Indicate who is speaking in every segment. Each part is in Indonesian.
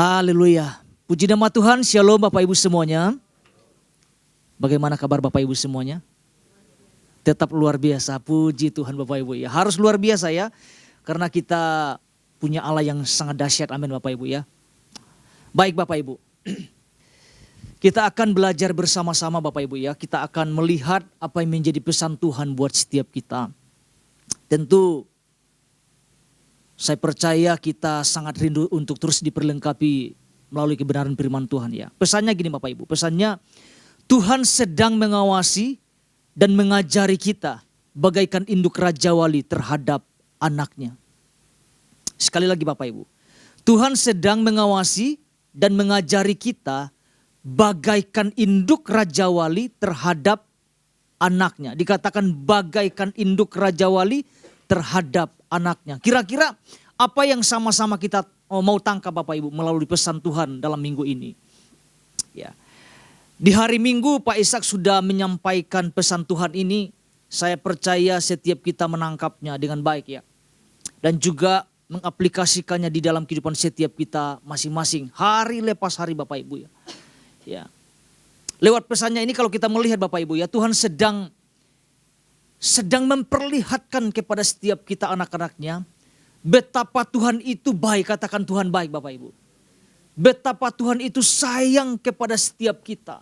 Speaker 1: Haleluya. Puji nama Tuhan, shalom Bapak Ibu semuanya. Bagaimana kabar Bapak Ibu semuanya? Tetap luar biasa, puji Tuhan Bapak Ibu ya. Harus luar biasa ya, karena kita punya Allah yang sangat dahsyat, amin Bapak Ibu ya. Baik Bapak Ibu, kita akan belajar bersama-sama Bapak Ibu ya. Kita akan melihat apa yang menjadi pesan Tuhan buat setiap kita. Tentu saya percaya kita sangat rindu untuk terus diperlengkapi melalui kebenaran firman Tuhan ya. Pesannya gini Bapak Ibu, pesannya Tuhan sedang mengawasi dan mengajari kita bagaikan induk Raja Wali terhadap anaknya. Sekali lagi Bapak Ibu, Tuhan sedang mengawasi dan mengajari kita bagaikan induk Raja Wali terhadap anaknya. Dikatakan bagaikan induk Raja Wali terhadap anaknya. Kira-kira apa yang sama-sama kita mau tangkap Bapak Ibu melalui pesan Tuhan dalam minggu ini? Ya. Di hari Minggu Pak Ishak sudah menyampaikan pesan Tuhan ini. Saya percaya setiap kita menangkapnya dengan baik ya. Dan juga mengaplikasikannya di dalam kehidupan setiap kita masing-masing. Hari lepas hari Bapak Ibu ya. Ya. Lewat pesannya ini kalau kita melihat Bapak Ibu ya, Tuhan sedang memperlihatkan kepada setiap kita anak-anaknya betapa Tuhan itu baik. Katakan Tuhan baik Bapak Ibu. Betapa Tuhan itu sayang kepada setiap kita.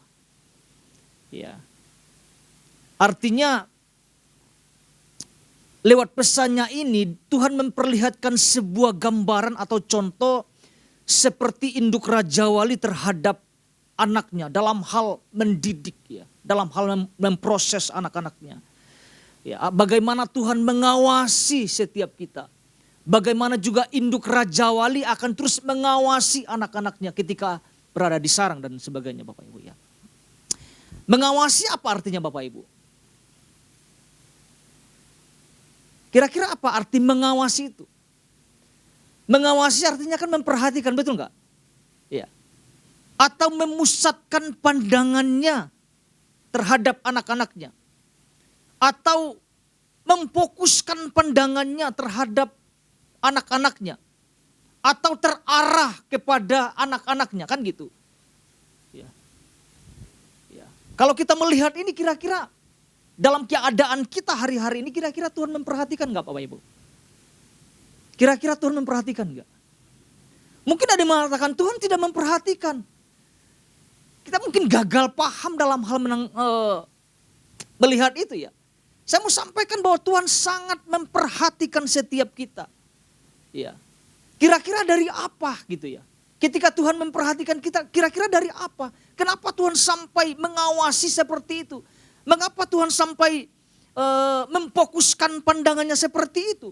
Speaker 1: Ya. Artinya lewat pesannya ini Tuhan memperlihatkan sebuah gambaran atau contoh seperti induk Raja Wali terhadap anaknya dalam hal mendidik ya, dalam hal memproses anak-anaknya. Ya, bagaimana Tuhan mengawasi setiap kita. Bagaimana juga induk Raja Wali akan terus mengawasi anak-anaknya ketika berada di sarang dan sebagainya Bapak Ibu ya. Mengawasi apa artinya Bapak Ibu? Kira-kira apa arti mengawasi itu? Mengawasi artinya kan memperhatikan, betul enggak? Ya. Atau memusatkan pandangannya terhadap anak-anaknya. Atau memfokuskan pandangannya terhadap anak-anaknya. Atau terarah kepada anak-anaknya, kan gitu. Ya. Ya. Kalau kita melihat ini kira-kira dalam keadaan kita hari-hari ini kira-kira Tuhan memperhatikan enggak Bapak Ibu? Kira-kira Tuhan memperhatikan enggak? Mungkin ada yang mengatakan Tuhan tidak memperhatikan. Kita mungkin gagal paham dalam hal melihat itu ya. Saya mau sampaikan bahwa Tuhan sangat memperhatikan setiap kita. Ya. Kira-kira dari apa gitu ya. Ketika Tuhan memperhatikan kita, kira-kira dari apa? Kenapa Tuhan sampai mengawasi seperti itu? Mengapa Tuhan sampai memfokuskan pandangannya seperti itu?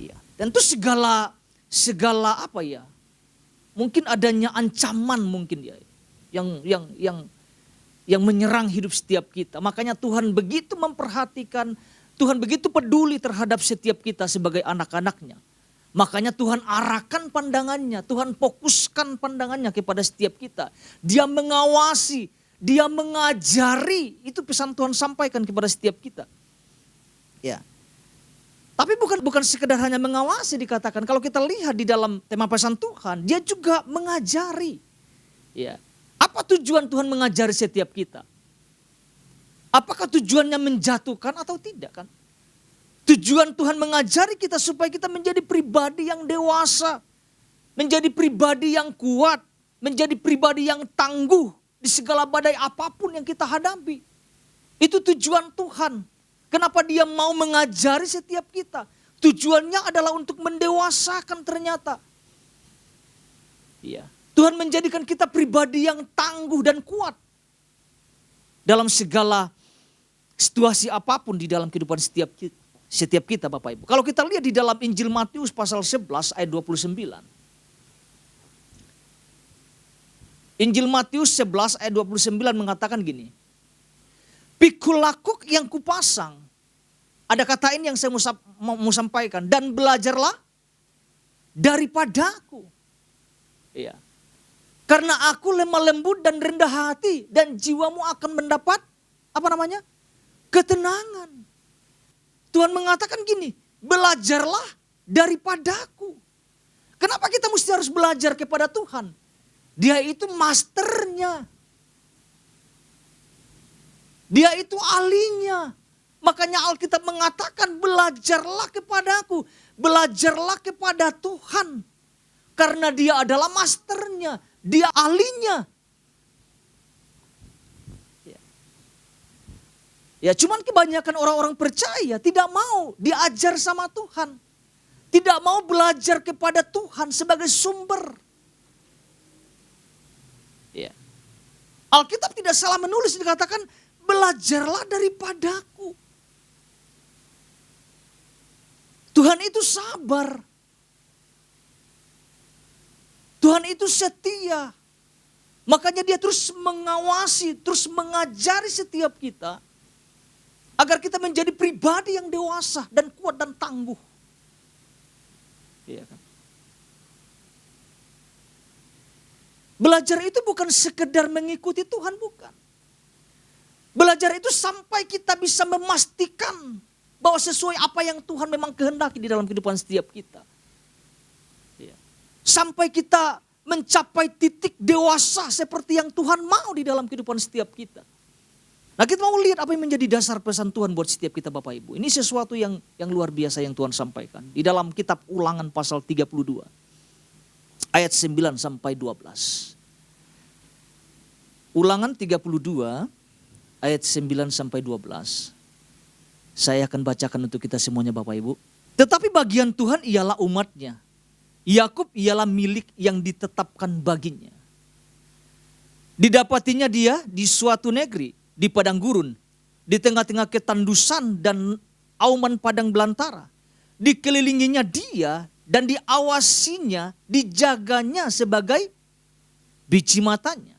Speaker 1: Ya. Tentu segala apa ya? Mungkin adanya ancaman mungkin ya. Yang menyerang hidup setiap kita. Makanya Tuhan begitu memperhatikan, Tuhan begitu peduli terhadap setiap kita sebagai anak-anaknya. Makanya Tuhan arahkan pandangannya, Tuhan fokuskan pandangannya kepada setiap kita. Dia mengawasi, dia mengajari, itu pesan Tuhan sampaikan kepada setiap kita. Ya. Tapi bukan sekedar hanya mengawasi dikatakan. Kalau kita lihat di dalam tema pesan Tuhan, dia juga mengajari. Ya. Apa tujuan Tuhan mengajari setiap kita? Apakah tujuannya menjatuhkan atau tidak kan? Tujuan Tuhan mengajari kita supaya kita menjadi pribadi yang dewasa. Menjadi pribadi yang kuat. Menjadi pribadi yang tangguh di segala badai apapun yang kita hadapi. Itu tujuan Tuhan. Kenapa dia mau mengajari setiap kita? Tujuannya adalah untuk mendewasakan ternyata. Iya. Tuhan menjadikan kita pribadi yang tangguh dan kuat. Dalam segala situasi apapun di dalam kehidupan setiap kita Bapak Ibu. Kalau kita lihat di dalam Injil Matius pasal 11 ayat 29. Injil Matius 11 ayat 29 mengatakan gini. Pikul lakuk yang kupasang. Ada kata ini yang saya mau sampaikan. Dan belajarlah daripadaku. Iya. Karena aku lemah lembut dan rendah hati. Dan jiwamu akan mendapat, ketenangan. Tuhan mengatakan gini, belajarlah daripadaku. Kenapa kita mesti harus belajar kepada Tuhan? Dia itu masternya. Dia itu ahlinya. Makanya Alkitab mengatakan belajarlah kepadaku. Belajarlah kepada Tuhan. Karena dia adalah masternya. Dia ahlinya. Ya cuman kebanyakan orang-orang percaya tidak mau diajar sama Tuhan. Tidak mau belajar kepada Tuhan sebagai sumber. Ya. Alkitab tidak salah menulis, dikatakan belajarlah daripadaku. Tuhan itu sabar. Tuhan itu setia. Makanya dia terus mengawasi, terus mengajari setiap kita. Agar kita menjadi pribadi yang dewasa dan kuat dan tangguh. Iya kan? Belajar itu bukan sekedar mengikuti Tuhan, bukan. Belajar itu sampai kita bisa memastikan bahwa sesuai apa yang Tuhan memang kehendaki di dalam kehidupan setiap kita. Iya. Sampai kita mencapai titik dewasa seperti yang Tuhan mau di dalam kehidupan setiap kita. Nah kita mau lihat apa yang menjadi dasar pesan Tuhan buat setiap kita Bapak Ibu. Ini sesuatu yang luar biasa yang Tuhan sampaikan. Di dalam kitab Ulangan pasal 32. Ayat 9 sampai 12. Ulangan 32 ayat 9 sampai 12. Saya akan bacakan untuk kita semuanya Bapak Ibu. Tetapi bagian Tuhan ialah umatnya. Yakub ialah milik yang ditetapkan baginya. Didapatinya dia di suatu negeri, di padang gurun, di tengah-tengah ketandusan dan auman padang belantara. Dikelilinginya dia dan diawasinya, dijaganya sebagai biji matanya.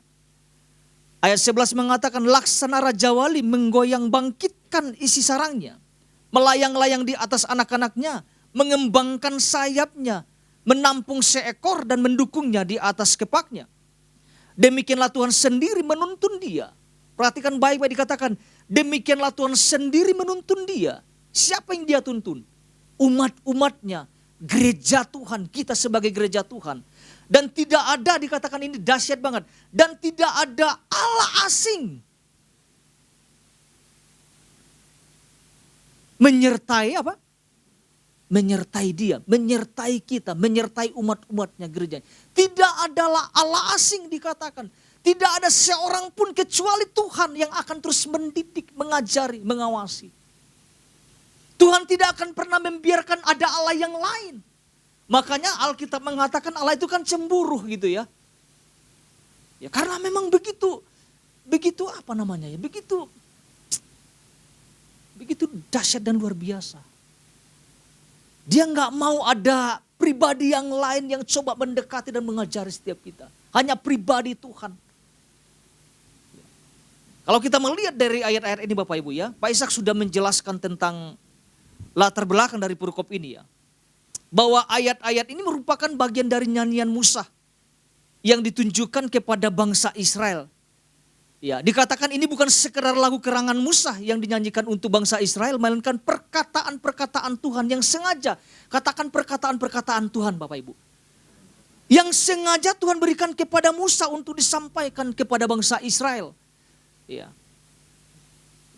Speaker 1: Ayat 11 mengatakan laksana Raja Wali menggoyang bangkitkan isi sarangnya. Melayang-layang di atas anak-anaknya, mengembangkan sayapnya, menampung seekor dan mendukungnya di atas kepaknya. Demikianlah Tuhan sendiri menuntun dia. Perhatikan baik-baik dikatakan, demikianlah Tuhan sendiri menuntun dia. Siapa yang dia tuntun? Umat-umatnya, gereja Tuhan, kita sebagai gereja Tuhan. Dan tidak ada, dikatakan ini dahsyat banget, dan tidak ada Allah asing menyertai apa? Menyertai dia, menyertai kita, menyertai umat-umatnya gereja. Tidak adalah Allah asing dikatakan. Tidak ada seorang pun kecuali Tuhan yang akan terus mendidik, mengajari, mengawasi. Tuhan tidak akan pernah membiarkan ada Allah yang lain. Makanya Alkitab mengatakan Allah itu kan cemburu gitu ya. Ya karena memang begitu apa namanya ya, begitu dahsyat dan luar biasa. Dia nggak mau ada pribadi yang lain yang coba mendekati dan mengajari setiap kita. Hanya pribadi Tuhan. Kalau kita melihat dari ayat-ayat ini Bapak Ibu ya, Pak Ishak sudah menjelaskan tentang latar belakang dari perikop ini ya. Bahwa ayat-ayat ini merupakan bagian dari nyanyian Musa yang ditunjukkan kepada bangsa Israel. Ya, dikatakan ini bukan sekedar lagu kerangan Musa yang dinyanyikan untuk bangsa Israel, melainkan perkataan-perkataan Tuhan yang sengaja. Katakan perkataan-perkataan Tuhan Bapak Ibu. Yang sengaja Tuhan berikan kepada Musa untuk disampaikan kepada bangsa Israel. Ya.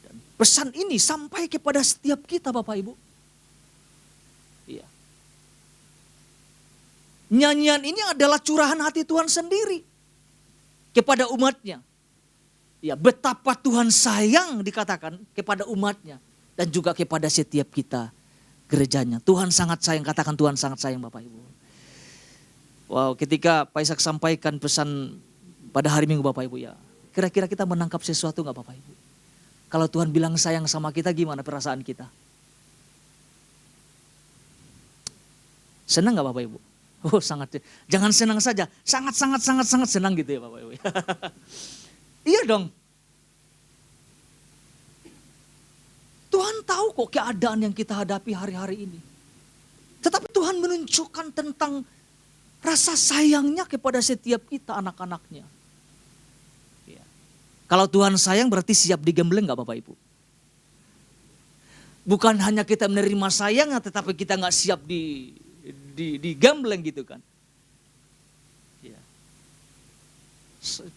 Speaker 1: Dan pesan ini sampai kepada setiap kita Bapak Ibu. Ya. Nyanyian ini adalah curahan hati Tuhan sendiri kepada umatnya. Ya, betapa Tuhan sayang dikatakan kepada umatnya dan juga kepada setiap kita gerejanya. Tuhan sangat sayang, katakan Tuhan sangat sayang Bapak Ibu. Wow, ketika Pak Ishak sampaikan pesan pada hari Minggu Bapak Ibu ya, kira-kira kita menangkap sesuatu gak Bapak Ibu? Kalau Tuhan bilang sayang sama kita, gimana perasaan kita? Senang gak Bapak Ibu? Oh sangat, jangan senang saja, sangat senang gitu ya Bapak Ibu. Iya dong. Tuhan tahu kok keadaan yang kita hadapi hari-hari ini. Tetapi Tuhan menunjukkan tentang rasa sayangnya kepada setiap kita anak-anaknya. Ya. Kalau Tuhan sayang berarti siap digembleng gak Bapak Ibu? Bukan hanya kita menerima sayangnya tetapi kita gak siap digembleng gitu kan.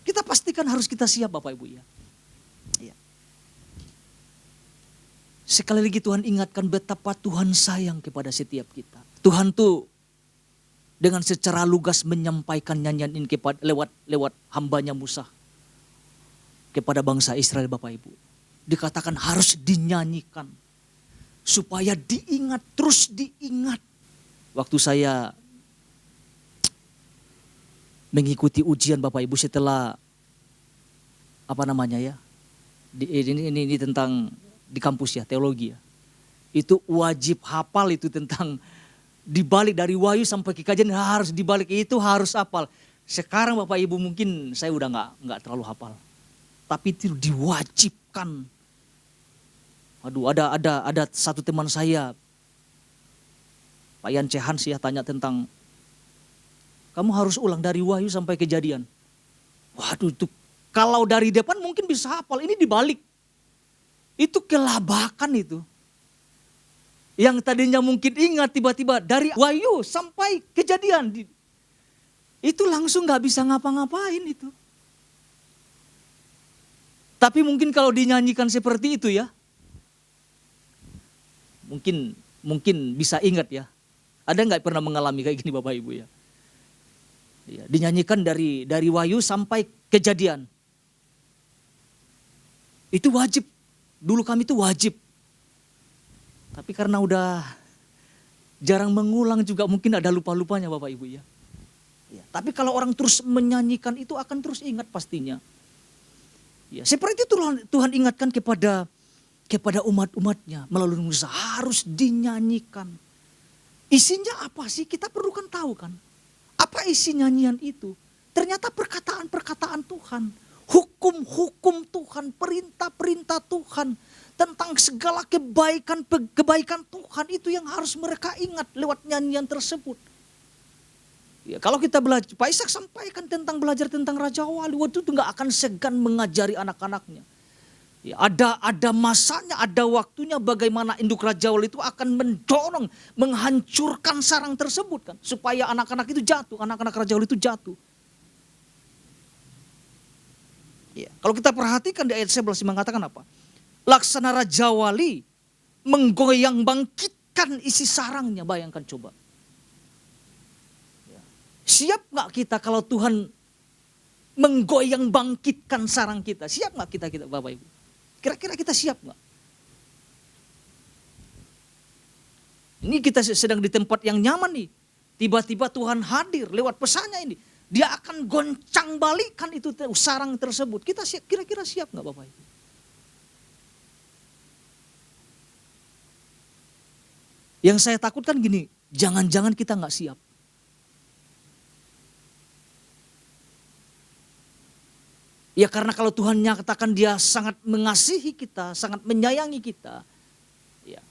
Speaker 1: kita pastikan harus kita siap Bapak Ibu ya. Ya. Sekali lagi Tuhan ingatkan betapa Tuhan sayang kepada setiap kita. Tuhan tuh dengan secara lugas menyampaikan nyanyian ini lewat hambanya Musa kepada bangsa Israel Bapak Ibu. Dikatakan harus dinyanyikan supaya diingat, terus diingat. Waktu saya mengikuti ujian Bapak Ibu setelah ini tentang di kampus ya, teologi ya. Itu wajib hafal itu tentang dibalik dari Wahyu sampai ke Kajian harus dibalik itu harus hafal. Sekarang Bapak Ibu mungkin saya udah nggak terlalu hafal. Tapi itu diwajibkan. Aduh, ada satu teman saya, Pak Yan Cehan sih ya, tanya tentang kamu harus ulang dari Wahyu sampai Kejadian. Waduh, itu kalau dari depan mungkin bisa hafal, ini dibalik. Itu kelabakan itu. Yang tadinya mungkin ingat tiba-tiba dari Wahyu sampai Kejadian. Itu langsung gak bisa ngapa-ngapain itu. Tapi mungkin kalau dinyanyikan seperti itu ya. Mungkin bisa ingat ya. Ada gak pernah mengalami kayak gini Bapak Ibu ya. Ya, dinyanyikan dari Wahyu sampai Kejadian. Itu wajib. Dulu kami itu wajib. Tapi karena udah jarang mengulang juga mungkin ada lupa-lupanya Bapak Ibu ya. Ya, tapi kalau orang terus menyanyikan itu akan terus ingat pastinya. Ya, seperti itu Tuhan ingatkan kepada umat-umatnya melalui Musa harus dinyanyikan. Isinya apa sih? Kita perlu kan tahu kan. Apa isi nyanyian itu? Ternyata perkataan-perkataan Tuhan. Hukum-hukum Tuhan, perintah-perintah Tuhan. Tentang segala kebaikan Tuhan itu yang harus mereka ingat lewat nyanyian tersebut. Ya, kalau kita belajar, Pak Ishak sampaikan belajar tentang Raja Wali. Waktu itu gak akan segan mengajari anak-anaknya. Ya, ada masanya, ada waktunya bagaimana induk Raja Wali itu akan mendorong, menghancurkan sarang tersebut kan. Supaya anak-anak itu jatuh, anak-anak Raja Wali itu jatuh. Ya, kalau kita perhatikan di ayat 11 mengatakan apa? Laksana Raja Wali menggoyang bangkitkan isi sarangnya, bayangkan coba. Ya. Siap gak kita kalau Tuhan menggoyang bangkitkan sarang kita? Siap gak kita Bapak Ibu? Kira-kira kita siap gak? Ini kita sedang di tempat yang nyaman nih. Tiba-tiba Tuhan hadir lewat pesannya ini. Dia akan goncang balikan itu sarang tersebut. Kita kira-kira siap gak Bapak Ibu? Yang saya takutkan gini, jangan-jangan kita gak siap. Ya karena kalau Tuhan nyatakan dia sangat mengasihi kita, sangat menyayangi kita. Ya.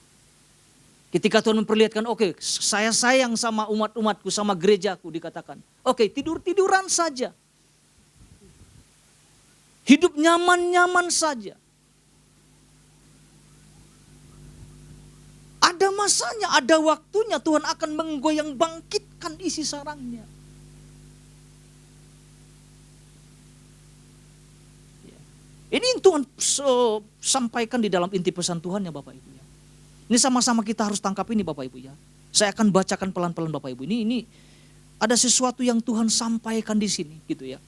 Speaker 1: Ketika Tuhan memperlihatkan, oke, saya sayang sama umat-umatku, sama gerejaku dikatakan. Oke, tidur-tiduran saja. Hidup nyaman-nyaman saja. Ada masanya, ada waktunya Tuhan akan menggoyang bangkitkan isi sarangnya. Ini yang Tuhan sampaikan di dalam inti pesan Tuhan ya Bapak Ibu ya. Ini sama-sama kita harus tangkap ini Bapak Ibu ya. Saya akan bacakan pelan-pelan Bapak Ibu. Ini ada sesuatu yang Tuhan sampaikan di sini gitu ya.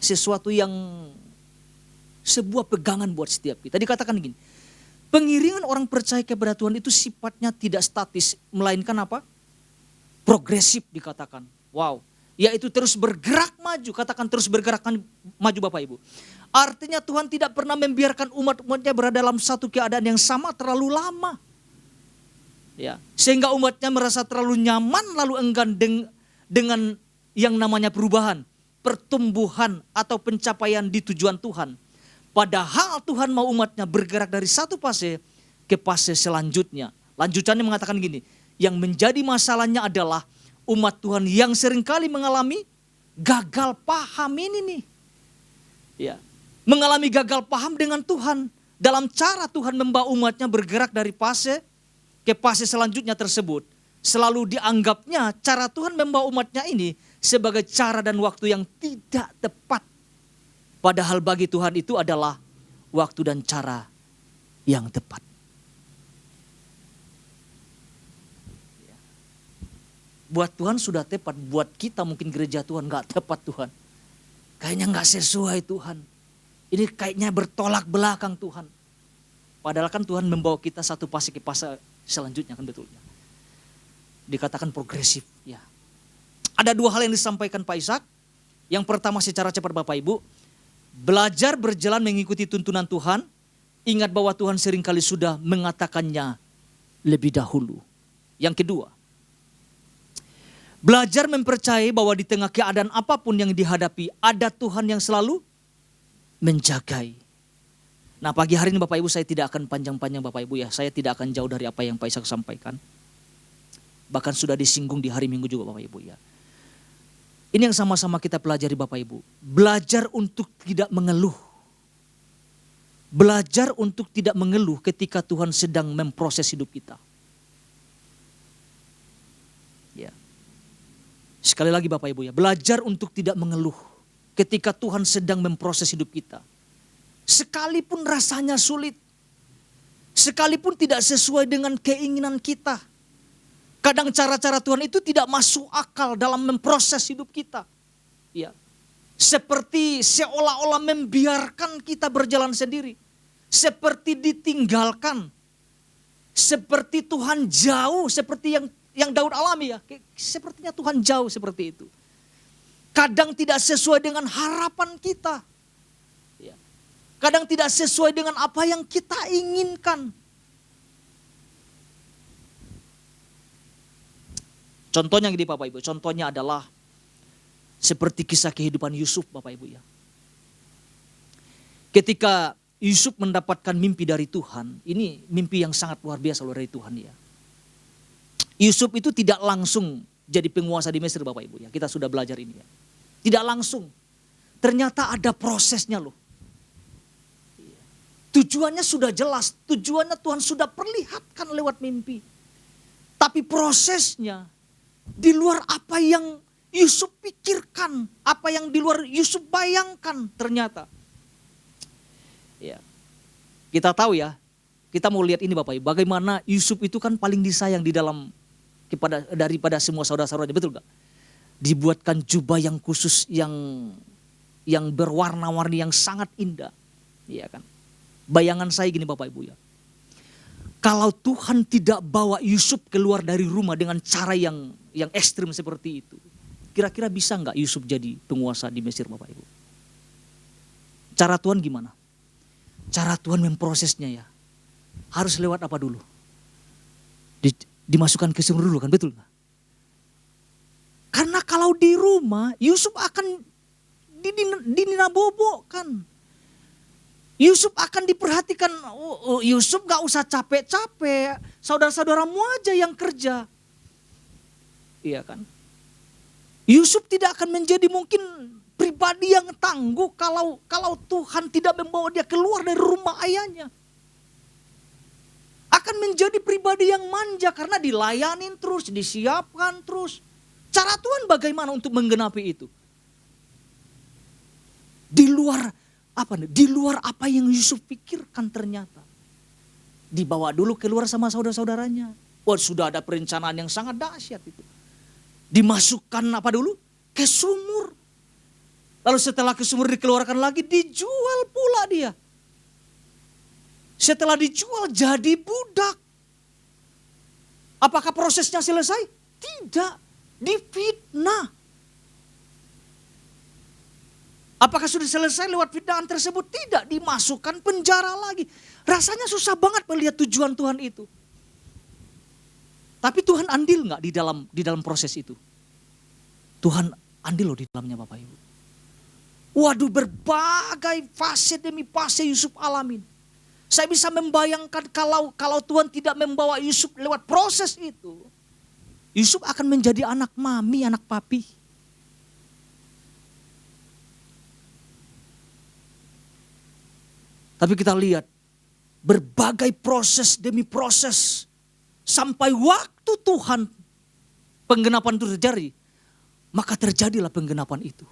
Speaker 1: Sesuatu yang sebuah pegangan buat setiap kita. Dikatakan gini. Pengiringan orang percaya kepada Tuhan itu sifatnya tidak statis. Melainkan apa? Progresif dikatakan. Wow. Yaitu terus bergerak maju. Katakan terus bergerak maju Bapak Ibu. Artinya Tuhan tidak pernah membiarkan umat-umatnya berada dalam satu keadaan yang sama terlalu lama. Ya, sehingga umatnya merasa terlalu nyaman lalu enggan dengan yang namanya perubahan, pertumbuhan atau pencapaian di tujuan Tuhan. Padahal Tuhan mau umatnya bergerak dari satu fase ke fase selanjutnya. Lanjutannya mengatakan gini, yang menjadi masalahnya adalah umat Tuhan yang seringkali mengalami gagal paham ini nih. Ya, mengalami gagal paham dengan Tuhan. Dalam cara Tuhan membawa umatnya bergerak dari fase ke fase selanjutnya tersebut. Selalu dianggapnya cara Tuhan membawa umatnya ini sebagai cara dan waktu yang tidak tepat. Padahal bagi Tuhan itu adalah waktu dan cara yang tepat. Buat Tuhan sudah tepat, buat kita mungkin gereja Tuhan gak tepat Tuhan. Kayaknya gak sesuai Tuhan. Ini kayaknya bertolak belakang Tuhan. Padahal kan Tuhan membawa kita satu fase ke fase selanjutnya kan betulnya. Dikatakan progresif ya. Ada dua hal yang disampaikan Pak Ishak. Yang pertama secara cepat Bapak Ibu. Belajar berjalan mengikuti tuntunan Tuhan. Ingat bahwa Tuhan seringkali sudah mengatakannya lebih dahulu. Yang kedua. Belajar mempercayai bahwa di tengah keadaan apapun yang dihadapi, ada Tuhan yang selalu menjagai. Nah pagi hari ini Bapak Ibu saya tidak akan panjang-panjang Bapak Ibu ya. Saya tidak akan jauh dari apa yang Pak Ishak sampaikan. Bahkan sudah disinggung di hari Minggu juga Bapak Ibu ya. Ini yang sama-sama kita pelajari Bapak Ibu. Belajar untuk tidak mengeluh. Belajar untuk tidak mengeluh ketika Tuhan sedang memproses hidup kita. Ya. Sekali lagi Bapak Ibu ya, belajar untuk tidak mengeluh ketika Tuhan sedang memproses hidup kita. Sekalipun rasanya sulit, sekalipun tidak sesuai dengan keinginan kita. Kadang cara-cara Tuhan itu tidak masuk akal dalam memproses hidup kita. Ya. Seperti seolah-olah membiarkan kita berjalan sendiri. Seperti ditinggalkan. Seperti Tuhan jauh, seperti yang Daud alami ya. Sepertinya Tuhan jauh seperti itu. Kadang tidak sesuai dengan harapan kita. Ya. Kadang tidak sesuai dengan apa yang kita inginkan. Contohnya gini Bapak Ibu, contohnya adalah seperti kisah kehidupan Yusuf Bapak Ibu ya. Ketika Yusuf mendapatkan mimpi dari Tuhan, ini mimpi yang sangat luar biasa loh dari Tuhan ya. Yusuf itu tidak langsung jadi penguasa di Mesir Bapak Ibu ya. Kita sudah belajar ini ya. Tidak langsung. Ternyata ada prosesnya loh. Tujuannya sudah jelas. Tujuannya Tuhan sudah perlihatkan lewat mimpi. Tapi prosesnya di luar apa yang Yusuf pikirkan. Apa yang di luar Yusuf bayangkan ternyata. Ya. Kita tahu ya. Kita mau lihat ini Bapak Ibu. Bagaimana Yusuf itu kan paling disayang di dalam daripada semua saudara-saudaranya, betul gak? Dibuatkan jubah yang khusus yang berwarna-warni yang sangat indah. Iya kan? Bayangan saya gini Bapak Ibu ya. Kalau Tuhan tidak bawa Yusuf keluar dari rumah dengan cara yang ekstrim seperti itu. Kira-kira bisa gak Yusuf jadi penguasa di Mesir Bapak Ibu? Cara Tuhan gimana? Cara Tuhan memprosesnya ya. Harus lewat apa dulu? Dimasukkan ke sumur dulu kan, betul gak? Karena kalau di rumah Yusuf akan dinabobokkan. Yusuf akan diperhatikan. Yusuf gak usah capek-capek. Saudara-saudaramu aja yang kerja. Iya kan? Yusuf tidak akan menjadi mungkin pribadi yang tangguh kalau Tuhan tidak membawa dia keluar dari rumah ayahnya. Akan menjadi pribadi yang manja karena dilayanin terus, disiapkan terus. Cara Tuhan bagaimana untuk menggenapi itu? Di luar apa yang Yusuf pikirkan ternyata. Dibawa dulu keluar sama saudara-saudaranya. Wah, sudah ada perencanaan yang sangat dahsyat itu. Dimasukkan apa dulu? Ke sumur. Lalu setelah ke sumur dikeluarkan lagi, dijual pula dia. Setelah dijual jadi budak. Apakah prosesnya selesai? Tidak. Difitnah. Apakah sudah selesai lewat fitnahan tersebut? Tidak, dimasukkan penjara lagi. Rasanya susah banget melihat tujuan Tuhan itu. Tapi Tuhan andil gak di dalam proses itu? Tuhan andil loh di dalamnya Bapak Ibu. Waduh, berbagai fase demi fase Yusuf alamin. Saya bisa membayangkan kalau Tuhan tidak membawa Yusuf lewat proses itu. Yusuf akan menjadi anak mami, anak papi. Tapi kita lihat berbagai proses demi proses. Sampai waktu Tuhan penggenapan itu terjadi. Maka terjadilah penggenapan itu.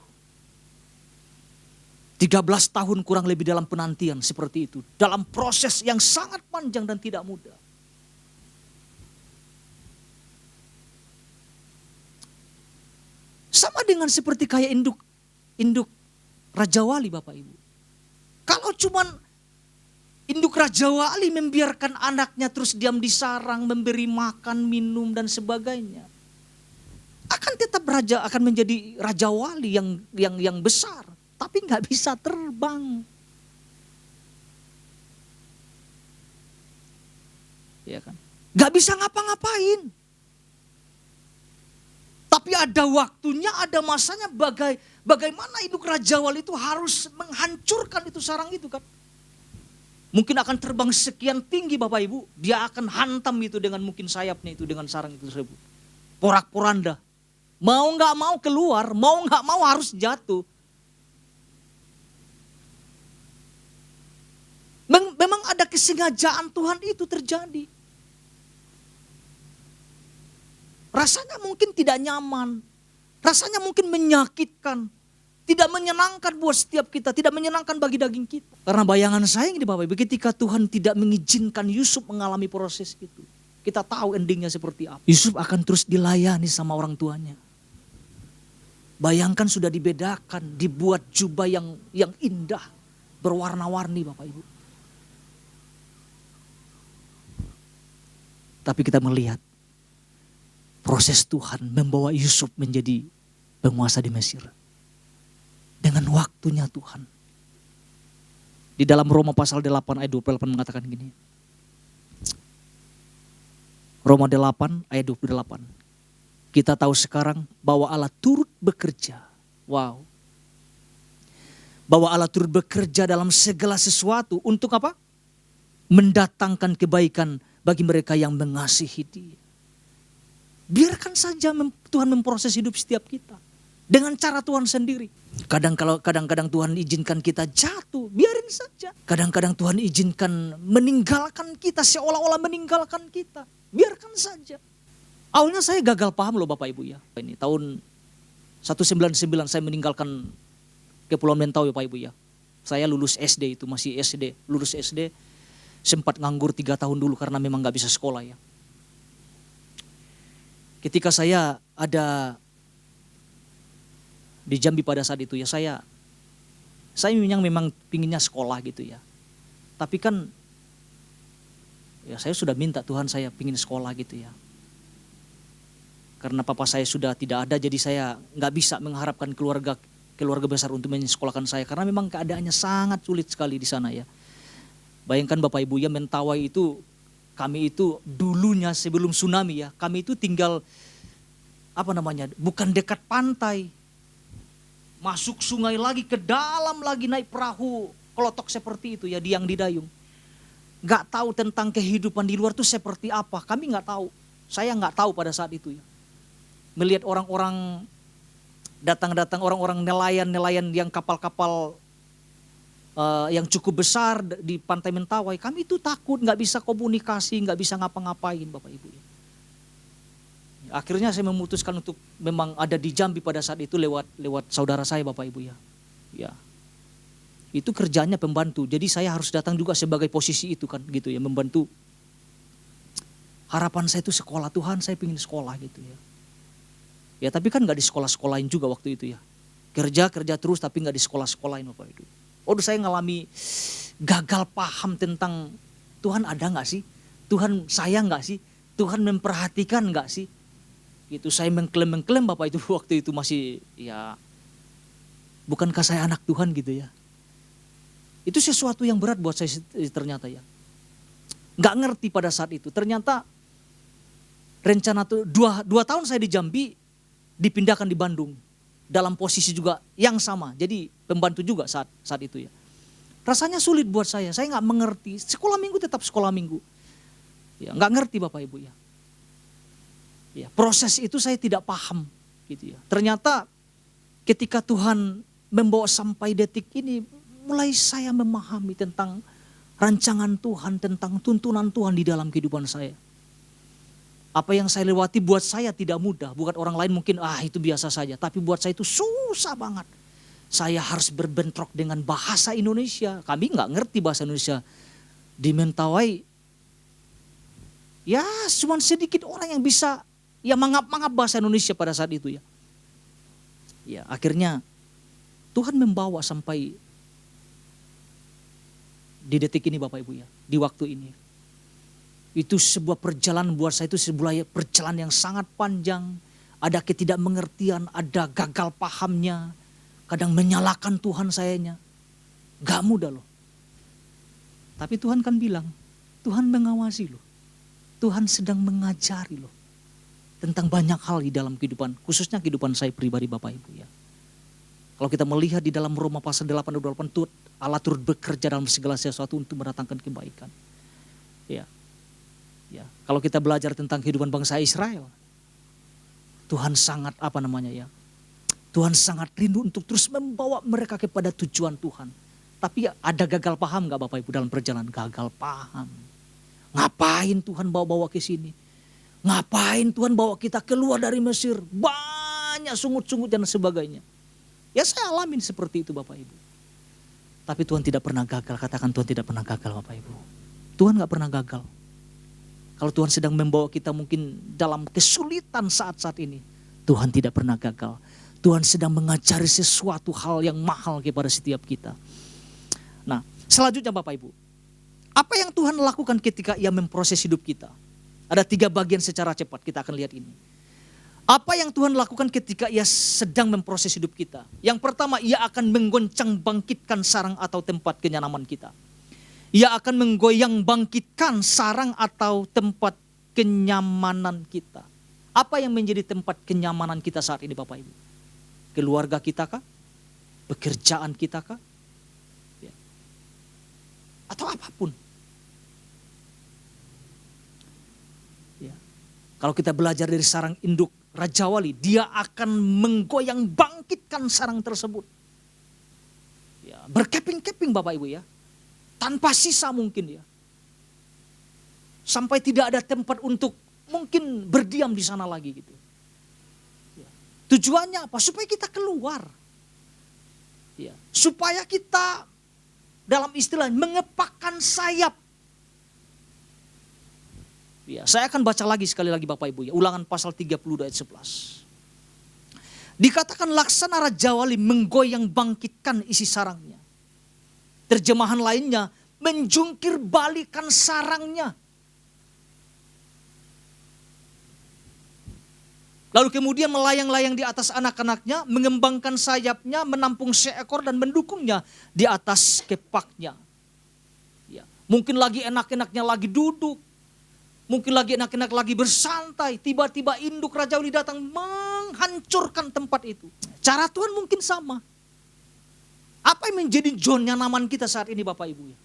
Speaker 1: 13 tahun kurang lebih dalam penantian seperti itu. Dalam proses yang sangat panjang dan tidak mudah. Sama dengan seperti kayak induk Raja Wali Bapak Ibu. Kalau cuman induk Raja Wali membiarkan anaknya terus diam di sarang, memberi makan, minum dan sebagainya, akan tetap akan menjadi Raja Wali yang besar. Tapi nggak bisa terbang. Ya kan? Nggak bisa ngapa-ngapain. Tapi ada waktunya, ada masanya bagaimana induk Raja Wali itu harus menghancurkan itu sarang itu kan. Mungkin akan terbang sekian tinggi Bapak Ibu. Dia akan hantam itu dengan mungkin sayapnya itu dengan sarang itu tersebut. Porak-poranda. Mau nggak mau keluar, mau nggak mau harus jatuh. Memang ada kesengajaan Tuhan itu terjadi. Rasanya mungkin tidak nyaman. Rasanya mungkin menyakitkan. Tidak menyenangkan buat setiap kita. Tidak menyenangkan bagi daging kita. Karena bayangan saya ini Bapak Ibu, ketika Tuhan tidak mengizinkan Yusuf mengalami proses itu, kita tahu endingnya seperti apa. Yusuf akan terus dilayani sama orang tuanya. Bayangkan sudah dibedakan, dibuat jubah yang indah, berwarna-warni Bapak Ibu. Tapi kita melihat proses Tuhan membawa Yusuf menjadi penguasa di Mesir. Dengan waktunya Tuhan. Di dalam Roma pasal 8 ayat 28 mengatakan gini. Roma 8 ayat 28. Kita tahu sekarang bahwa Allah turut bekerja. Wow. Bahwa Allah turut bekerja dalam segala sesuatu untuk apa? Mendatangkan kebaikan bagi mereka yang mengasihi Dia. Biarkan saja Tuhan memproses hidup setiap kita. Dengan cara Tuhan sendiri. Kadang-kadang Tuhan izinkan kita jatuh, biarin saja. Kadang-kadang Tuhan izinkan meninggalkan kita, seolah-olah meninggalkan kita. Biarkan saja. Awalnya saya gagal paham loh Bapak Ibu ya. Ini tahun 199 saya meninggalkan Kepulauan Mentawai Bapak Ibu ya. Saya lulus SD itu, masih SD. Lulus SD, sempat nganggur 3 tahun dulu karena memang gak bisa sekolah ya. Ketika saya ada di Jambi pada saat itu ya, saya memang pinginnya sekolah gitu ya. Tapi kan ya saya sudah minta Tuhan, saya pingin sekolah gitu ya. Karena papa saya sudah tidak ada, jadi saya nggak bisa mengharapkan keluarga besar untuk menyekolahkan saya. Karena memang keadaannya sangat sulit sekali di sana ya. Bayangkan Bapak Ibu ya, Mentawai itu, kami itu dulunya sebelum tsunami ya, kami itu tinggal bukan dekat pantai. Masuk sungai lagi, ke dalam lagi, naik perahu kelotok seperti itu ya, diang didayung. Gak tahu tentang kehidupan di luar itu seperti apa, kami gak tahu. Saya gak tahu pada saat itu ya. Melihat orang-orang datang-datang, orang-orang nelayan yang kapal-kapal yang cukup besar di pantai Mentawai, kami itu takut, gak bisa komunikasi, gak bisa ngapa-ngapain Bapak Ibu ya. Akhirnya saya memutuskan untuk memang ada di Jambi pada saat itu lewat saudara saya Bapak Ibu ya. Ya. Itu kerjanya pembantu. Jadi saya harus datang juga sebagai posisi itu kan gitu ya, membantu. Harapan saya itu sekolah, Tuhan saya ingin sekolah gitu ya. Ya tapi kan gak di sekolah-sekolahin juga waktu itu ya. Kerja terus tapi gak di sekolah-sekolahin Bapak Ibu. Saya ngalami gagal paham tentang Tuhan ada gak sih? Tuhan sayang gak sih? Tuhan memperhatikan gak sih? Gitu, saya mengklaim Bapak itu waktu itu masih ya, bukankah saya anak Tuhan gitu ya. Itu sesuatu yang berat buat saya ternyata ya. Gak ngerti pada saat itu, ternyata rencana tuh 2 tahun saya di Jambi, dipindahkan di Bandung. Dalam posisi juga yang sama, jadi pembantu juga saat itu ya. Rasanya sulit buat saya gak mengerti, sekolah minggu tetap sekolah minggu. Ya, gak ngerti Bapak Ibu ya. Ya, proses itu saya tidak paham gitu ya. Ternyata ketika Tuhan membawa sampai detik ini, mulai saya memahami tentang rancangan Tuhan, tentang tuntunan Tuhan di dalam kehidupan saya. Apa yang saya lewati buat saya tidak mudah, buat orang lain mungkin itu biasa saja, tapi buat saya itu susah banget. Saya harus berbentrok dengan bahasa Indonesia. Kami nggak ngerti bahasa Indonesia. Di Mentawai, ya cuma sedikit orang yang bisa ya mangap-mangap bahasa Indonesia pada saat itu ya. Ya akhirnya Tuhan membawa sampai di detik ini Bapak Ibu ya. Di waktu ini. Itu sebuah perjalanan buat saya, itu sebuah perjalanan yang sangat panjang. Ada ketidakmengertian, ada gagal pahamnya. Kadang menyalahkan Tuhan sayanya. Gak mudah loh. Tapi Tuhan kan bilang, Tuhan mengawasi loh. Tuhan sedang mengajari loh. Tentang banyak hal di dalam kehidupan, khususnya kehidupan saya pribadi Bapak Ibu ya. Kalau kita melihat di dalam Roma pasal 8:28, Allah turut bekerja dalam segala sesuatu untuk mendatangkan kebaikan. Ya. Ya, kalau kita belajar tentang kehidupan bangsa Israel, Tuhan sangat Tuhan sangat rindu untuk terus membawa mereka kepada tujuan Tuhan. Tapi ada gagal paham gak Bapak Ibu dalam perjalanan? Gagal paham. Ngapain Tuhan bawa-bawa ke sini? Ngapain Tuhan bawa kita keluar dari Mesir? Banyak sungut-sungut dan sebagainya. Ya saya alamin seperti itu Bapak Ibu. Tapi Tuhan tidak pernah gagal. Katakan Tuhan tidak pernah gagal Bapak Ibu. Tuhan gak pernah gagal. Kalau Tuhan sedang membawa kita mungkin dalam kesulitan saat-saat ini, Tuhan tidak pernah gagal. Tuhan sedang mengajari sesuatu hal yang mahal kepada setiap kita. Nah, selanjutnya Bapak Ibu, apa yang Tuhan lakukan ketika Ia memproses hidup kita? Ada 3 bagian secara cepat, kita akan lihat ini. Apa yang Tuhan lakukan ketika Ia sedang memproses hidup kita? Yang pertama, Ia akan menggoncang bangkitkan sarang atau tempat kenyamanan kita. Ia akan menggoyang bangkitkan sarang atau tempat kenyamanan kita. Apa yang menjadi tempat kenyamanan kita saat ini Bapak Ibu? Keluarga kita kah? Pekerjaan kita kah? Ya. Atau apapun. Ya. Kalau kita belajar dari sarang induk Raja Wali, dia akan menggoyang bangkitkan sarang tersebut. Ya. Berkeping-keping Bapak Ibu ya. Tanpa sisa mungkin ya. Sampai tidak ada tempat untuk mungkin berdiam di sana lagi gitu. Ya. Tujuannya apa? Supaya kita keluar. Ya. Supaya kita dalam istilah mengepakkan sayap. Ya, saya akan baca lagi sekali lagi Bapak Ibu ya. Ulangan pasal 30 ayat 11. Dikatakan laksana Raja Wali menggoyang bangkitkan isi sarangnya. Terjemahan lainnya, menjungkir balikan sarangnya. Lalu kemudian melayang-layang di atas anak-anaknya, mengembangkan sayapnya, menampung seekor dan mendukungnya di atas kepaknya. Ya, mungkin lagi enak-enaknya lagi duduk. Mungkin lagi enak-enak lagi bersantai. Tiba-tiba induk Raja Wali datang menghancurkan tempat itu. Cara Tuhan mungkin sama. Apa yang menjadi zona nyaman kita saat ini Bapak Ibu ya?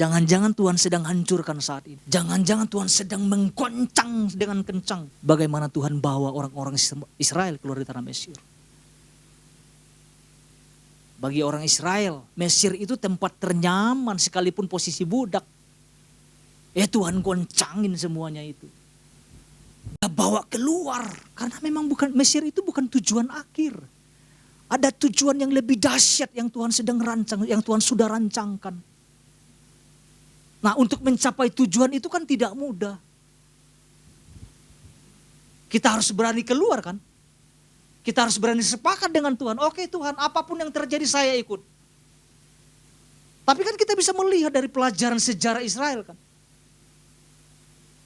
Speaker 1: Jangan-jangan Tuhan sedang hancurkan saat ini. Jangan-jangan Tuhan sedang menggoncang dengan kencang. Bagaimana Tuhan bawa orang-orang Israel keluar dari tanah Mesir. Bagi orang Israel, Mesir itu tempat ternyaman sekalipun posisi budak. Tuhan goncangin semuanya itu. Dia bawa keluar. Karena memang Mesir itu bukan tujuan akhir. Ada tujuan yang lebih dahsyat yang Tuhan sedang rancang, yang Tuhan sudah rancangkan. Nah, untuk mencapai tujuan itu kan tidak mudah. Kita harus berani keluar kan? Kita harus berani sepakat dengan Tuhan. Oke Tuhan, apapun yang terjadi saya ikut. Tapi kan kita bisa melihat dari pelajaran sejarah Israel kan.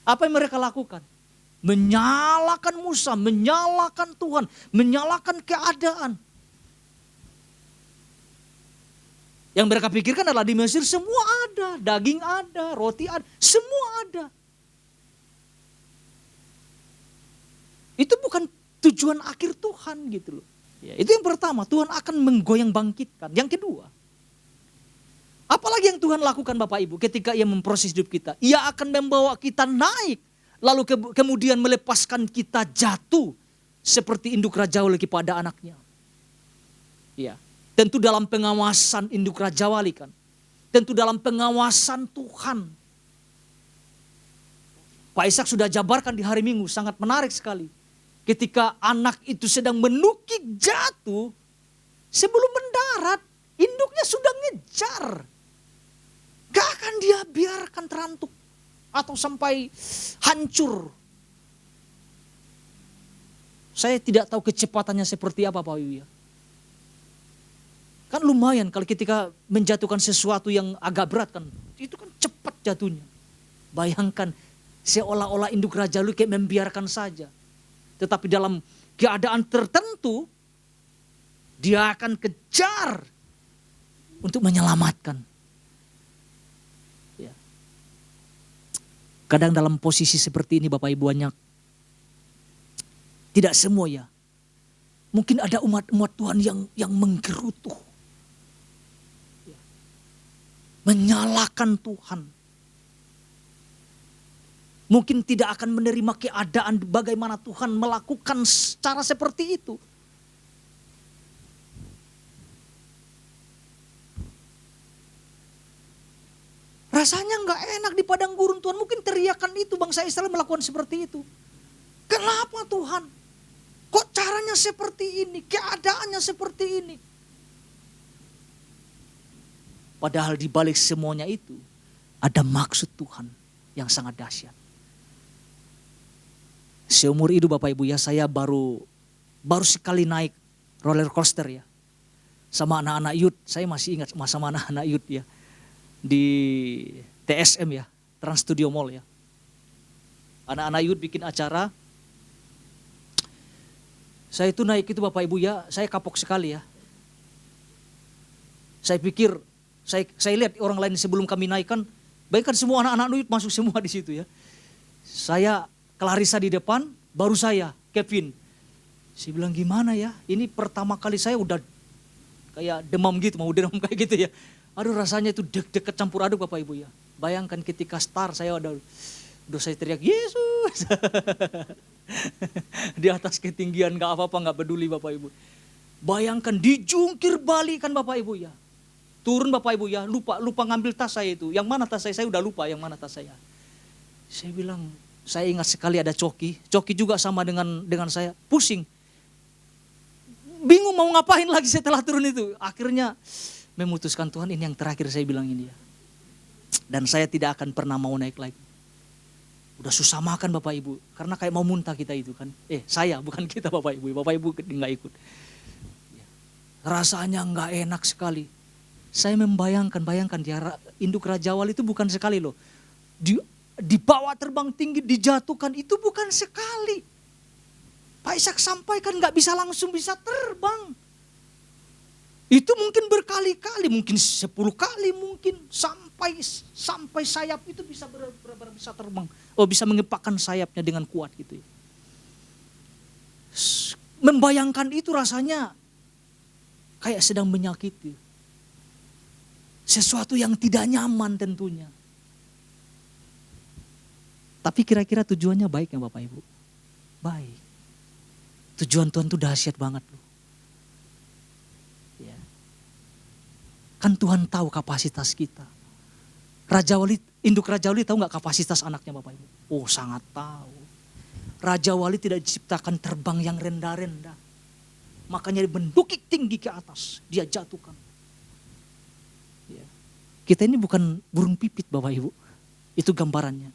Speaker 1: Apa yang mereka lakukan? Menyalahkan Musa, menyalahkan Tuhan, menyalahkan keadaan. Yang mereka pikirkan adalah di Mesir semua ada, daging ada, roti ada, semua ada. Itu bukan tujuan akhir Tuhan gitu loh. Ya, itu yang pertama, Tuhan akan menggoyang bangkitkan. Yang kedua, apalagi yang Tuhan lakukan Bapak Ibu ketika Ia memproses hidup kita. Ia akan membawa kita naik, lalu kemudian melepaskan kita jatuh seperti induk Raja Wali kepada anaknya. Ya. Tentu dalam pengawasan induk Raja Wali kan. Tentu dalam pengawasan Tuhan. Pak Ishak sudah jabarkan di hari Minggu, sangat menarik sekali. ketika anak itu sedang menukik jatuh, sebelum mendarat, induknya sudah ngejar. Gak akan dia biarkan terantuk atau sampai hancur. Saya tidak tahu kecepatannya seperti apa Pak Ibu ya. Kan lumayan kalau ketika menjatuhkan sesuatu yang agak berat kan, itu kan cepat jatuhnya. Bayangkan seolah-olah induk raja lu kayak membiarkan saja. Tetapi dalam keadaan tertentu, dia akan kejar untuk menyelamatkan. Ya. Kadang dalam posisi seperti ini Bapak Ibu banyak, tidak semua ya. Mungkin ada umat-umat Tuhan yang menggerutu. Ya. Menyalahkan Tuhan. Mungkin tidak akan menerima keadaan bagaimana Tuhan melakukan cara seperti itu. Rasanya nggak enak di padang gurun Tuhan. Mungkin teriakan itu bangsa Israel melakukan seperti itu. Kenapa Tuhan? Kok caranya seperti ini? Keadaannya seperti ini? Padahal di balik semuanya itu ada maksud Tuhan yang sangat dahsyat. Seumur hidup Bapak Ibu ya, saya baru sekali naik roller coaster ya. Sama anak-anak youth, saya masih ingat sama anak-anak youth ya. Di TSM ya, Trans Studio Mall ya. Anak-anak youth bikin acara. Saya itu naik itu Bapak Ibu ya, saya kapok sekali ya. Saya pikir, saya lihat orang lain sebelum kami naikkan, bayangkan semua anak-anak youth masuk semua di situ ya. Saya Clarissa di depan, baru saya, Kevin. Saya bilang gimana ya, ini pertama kali saya udah kayak demam gitu, mau demam kayak gitu ya. Aduh rasanya itu deg-deg campur aduk Bapak Ibu ya. Bayangkan ketika start saya udah saya teriak Yesus. Di atas ketinggian gak apa-apa, gak peduli Bapak Ibu. Bayangkan dijungkir balik kan Bapak Ibu ya. Turun Bapak Ibu ya, lupa ngambil tas saya itu. Yang mana tas saya udah lupa yang mana tas saya. Saya bilang, saya ingat sekali ada Coki juga sama dengan saya, pusing. Bingung mau ngapain lagi setelah turun itu. Akhirnya memutuskan Tuhan ini yang terakhir saya bilang ini ya. Dan saya tidak akan pernah mau naik lagi. Udah susah makan Bapak Ibu. Karena kayak mau muntah kita itu kan. Saya bukan kita Bapak Ibu. Bapak Ibu gak ikut. Rasanya gak enak sekali. Saya bayangkan dia induk Raja Wali itu bukan sekali loh. Dibawa terbang tinggi, dijatuhkan itu bukan sekali. Pak Ishak sampaikan gak bisa langsung bisa terbang. Itu mungkin berkali-kali, mungkin 10 kali mungkin sampai sayap itu bisa bisa terbang. Bisa mengepakkan sayapnya dengan kuat gitu. Membayangkan itu rasanya kayak sedang menyakiti. Sesuatu yang tidak nyaman tentunya. Tapi kira-kira tujuannya baik ya Bapak Ibu? Baik. Tujuan Tuhan itu dahsyat banget loh. Ya. Kan Tuhan tahu kapasitas kita. Induk Raja Wali tahu gak kapasitas anaknya Bapak Ibu? Oh sangat tahu. Raja Wali tidak diciptakan terbang yang rendah-rendah. Makanya dia mendukik tinggi ke atas. Dia jatuhkan. Ya. Kita ini bukan burung pipit Bapak Ibu. Itu gambarannya.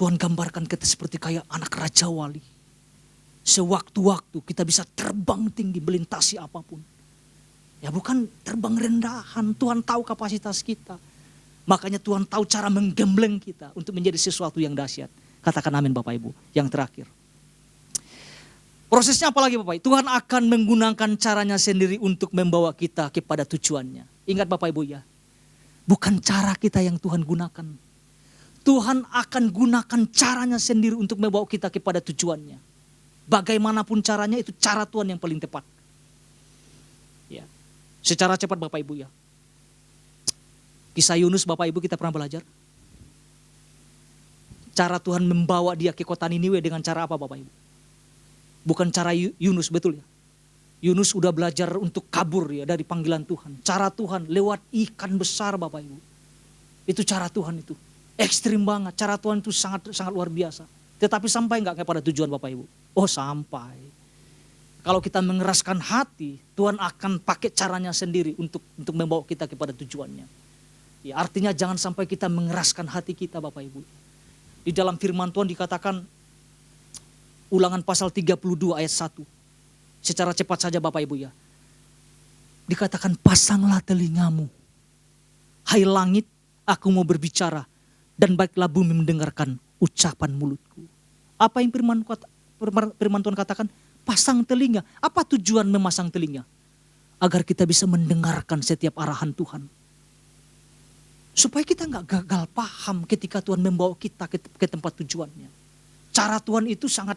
Speaker 1: Tuhan gambarkan kita seperti kayak anak Raja Wali. Sewaktu-waktu kita bisa terbang tinggi melintasi apapun. Ya bukan terbang rendahan. Tuhan tahu kapasitas kita. Makanya Tuhan tahu cara menggembleng kita untuk menjadi sesuatu yang dahsyat. Katakan amin Bapak Ibu. Yang terakhir. Prosesnya apa lagi Bapak Ibu? Tuhan akan menggunakan caranya sendiri untuk membawa kita kepada tujuannya. Ingat Bapak Ibu ya. Bukan cara kita yang Tuhan gunakan. Tuhan akan gunakan caranya sendiri untuk membawa kita kepada tujuannya. Bagaimanapun caranya itu cara Tuhan yang paling tepat. Ya. Secara cepat Bapak Ibu ya. Kisah Yunus Bapak Ibu kita pernah belajar. Cara Tuhan membawa dia ke kota Niniwe dengan cara apa Bapak Ibu? Bukan cara Yunus betul ya. Yunus udah belajar untuk kabur ya dari panggilan Tuhan. Cara Tuhan lewat ikan besar Bapak Ibu. Itu cara Tuhan itu. Ekstrim banget, cara Tuhan itu sangat luar biasa. Tetapi sampai enggak kepada tujuan Bapak Ibu? Oh sampai. Kalau kita mengeraskan hati, Tuhan akan pakai caranya sendiri untuk membawa kita kepada tujuannya. Ya, artinya jangan sampai kita mengeraskan hati kita Bapak Ibu. Di dalam firman Tuhan dikatakan, Ulangan pasal 32 ayat 1. Secara cepat saja Bapak Ibu ya. Dikatakan pasanglah telingamu. Hai langit, aku mau berbicara. Dan baiklah bumi mendengarkan ucapan mulutku. Apa yang firman Tuhan katakan? Pasang telinga. Apa tujuan memasang telinga? Agar kita bisa mendengarkan setiap arahan Tuhan. Supaya kita gak gagal paham ketika Tuhan membawa kita ke tempat tujuannya. Cara Tuhan itu sangat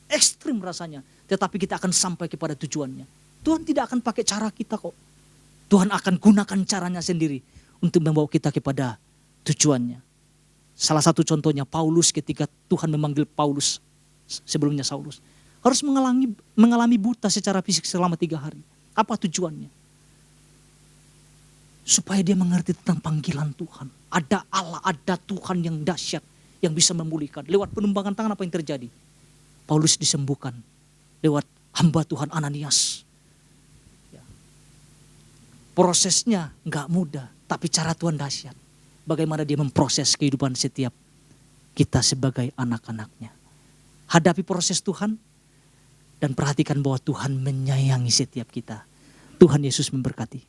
Speaker 1: ekstrim rasanya. Tetapi kita akan sampai kepada tujuannya. Tuhan tidak akan pakai cara kita kok. Tuhan akan gunakan caranya sendiri untuk membawa kita kepada tujuannya. Salah satu contohnya Paulus ketika Tuhan memanggil Paulus sebelumnya Saulus. Harus mengalami buta secara fisik selama 3 hari. Apa tujuannya? Supaya dia mengerti tentang panggilan Tuhan. Ada Allah, ada Tuhan yang dahsyat yang bisa memulihkan. Lewat penumpangan tangan apa yang terjadi? Paulus disembuhkan lewat hamba Tuhan Ananias. Ya. Prosesnya gak mudah, tapi cara Tuhan dahsyat. Bagaimana dia memproses kehidupan setiap kita sebagai anak-anaknya. Hadapi proses Tuhan. Dan perhatikan bahwa Tuhan menyayangi setiap kita. Tuhan Yesus memberkati.